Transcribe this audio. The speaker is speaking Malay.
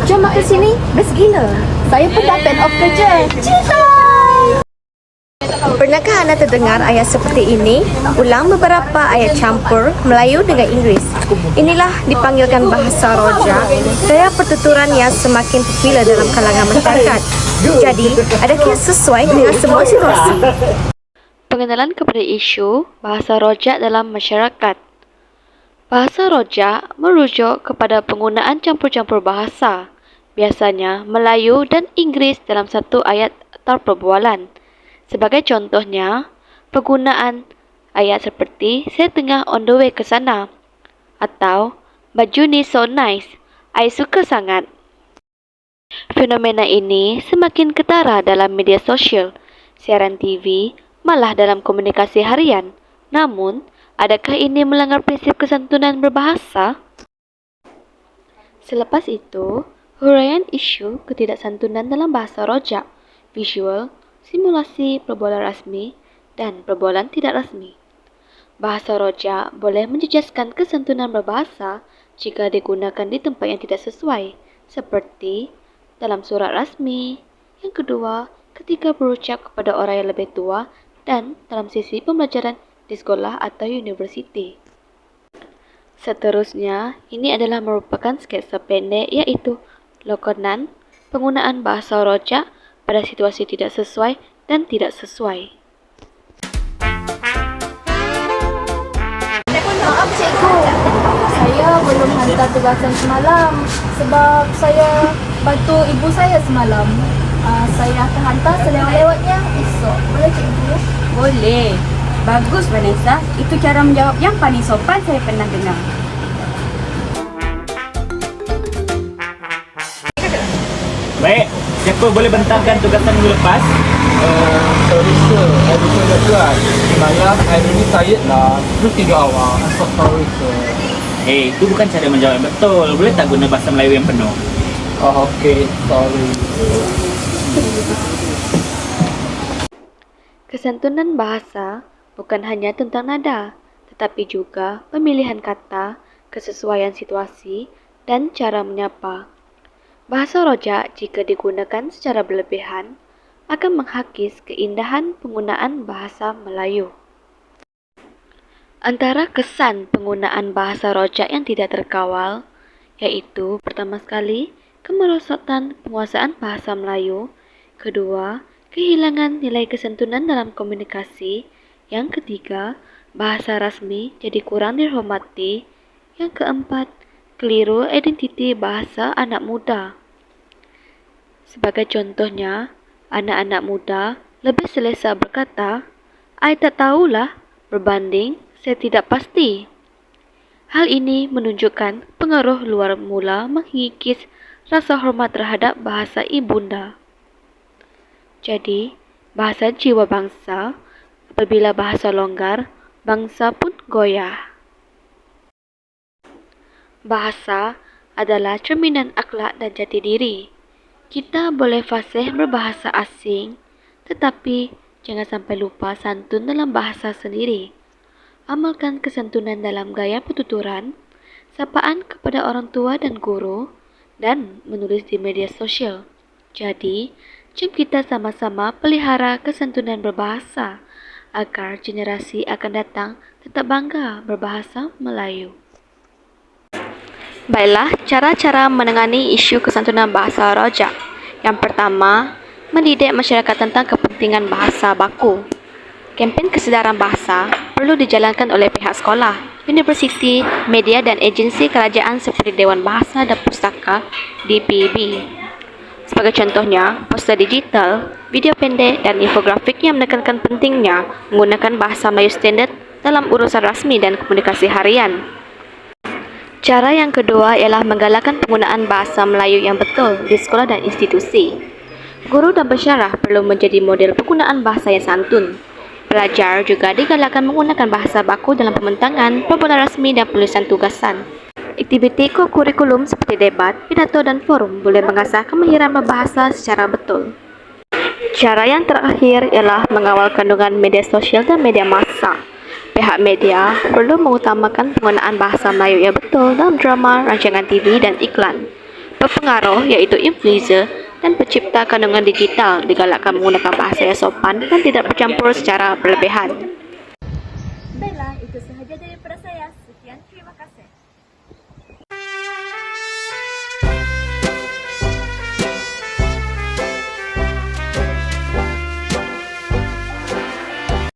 Jom makan sini, best gila. Saya pun dah pen off kerja. Cinta! Pernahkah anda terdengar ayat seperti ini? Ulang beberapa ayat campur Melayu dengan Inggeris. Inilah dipanggilkan bahasa roja, gaya pertuturan yang semakin popular dalam kalangan masyarakat. Jadi, adakah sesuai dengan semua situasi? Pengenalan kepada isu bahasa rojak dalam masyarakat. Bahasa rojak merujuk kepada penggunaan campur-campur bahasa, biasanya Melayu dan Inggeris dalam satu ayat atau perbualan. Sebagai contohnya, penggunaan ayat seperti saya tengah on the way ke sana atau baju ni so nice, I suka sangat. Fenomena ini semakin ketara dalam media sosial, siaran TV, malah dalam komunikasi harian. Namun, adakah ini melanggar prinsip kesantunan berbahasa? Selepas itu, huraian isu ketidaksantunan dalam bahasa rojak, visual, simulasi perbualan rasmi, dan perbualan tidak rasmi. Bahasa rojak boleh menjejaskan kesantunan berbahasa jika digunakan di tempat yang tidak sesuai, seperti dalam surat rasmi. Yang kedua, ketika berucap kepada orang yang lebih tua dan dalam sesi pembelajaran di sekolah atau universiti. Seterusnya, ini adalah merupakan sketsa pendek iaitu lokonan penggunaan bahasa rojak pada situasi tidak sesuai dan tidak sesuai. Maaf cikgu, saya belum hantar tugasan semalam sebab saya bantu ibu saya semalam. Saya akan hantar selewat-lewatnya esok. Boleh cikgu? Boleh. Bagus Vanessa. Itu cara menjawab yang paling sopan saya pernah dengar. Baik, siapa boleh bentangkan tugasan minggu lepas? Sorry sir, I betul dah tuan. Semalam I really tired lah. Terus tidur awal. I'm so sorry sir. Itu bukan cara menjawab yang betul. Boleh tak guna bahasa Melayu yang penuh? Oh okay, sorry. Kesantunan bahasa bukan hanya tentang nada, tetapi juga pemilihan kata, kesesuaian situasi, dan cara menyapa. Bahasa rojak jika digunakan secara berlebihan akan menghakis keindahan penggunaan bahasa Melayu. Antara kesan penggunaan bahasa rojak yang tidak terkawal, iaitu pertama sekali, kemerosotan penguasaan bahasa Melayu, kedua, kehilangan nilai kesantunan dalam komunikasi, yang ketiga, bahasa rasmi jadi kurang dihormati, yang keempat, keliru identiti bahasa anak muda. Sebagai contohnya, anak-anak muda lebih selesa berkata, I tak tahulah, berbanding saya tidak pasti. Hal ini menunjukkan pengaruh luar mula mengikis rasa hormat terhadap bahasa ibunda. Jadi, bahasa jiwa bangsa, apabila bahasa longgar, bangsa pun goyah. Bahasa adalah cerminan akhlak dan jati diri. Kita boleh fasih berbahasa asing, tetapi jangan sampai lupa santun dalam bahasa sendiri. Amalkan kesantunan dalam gaya pertuturan, sapaan kepada orang tua dan guru, dan menulis di media sosial. Jadi, jom kita sama-sama pelihara kesantunan berbahasa, agar generasi akan datang tetap bangga berbahasa Melayu. Baiklah, cara-cara menangani isu kesantunan bahasa rojak. Yang pertama, mendidik masyarakat tentang kepentingan bahasa baku. Kempen kesedaran bahasa perlu dijalankan oleh pihak sekolah, universiti, media dan agensi kerajaan seperti Dewan Bahasa dan Pustaka (DPB). Sebagai contohnya, poster digital, video pendek dan infografik yang menekankan pentingnya menggunakan bahasa Melayu standard dalam urusan rasmi dan komunikasi harian. Cara yang kedua ialah menggalakkan penggunaan bahasa Melayu yang betul di sekolah dan institusi. Guru dan pensyarah perlu menjadi model penggunaan bahasa yang santun. Pelajar juga digalakkan menggunakan bahasa baku dalam pembentangan, perbualan rasmi dan penulisan tugasan. Aktiviti kurikulum seperti debat, pidato dan forum boleh mengasah kemahiran berbahasa secara betul. Cara yang terakhir ialah mengawal kandungan media sosial dan media massa. Pihak media perlu mengutamakan penggunaan bahasa Melayu yang betul dalam drama, rancangan TV dan iklan. Pepengaruh yaitu influencer dan pencipta kandungan digital digalakkan menggunakan bahasa yang sopan dan tidak bercampur secara berlebihan.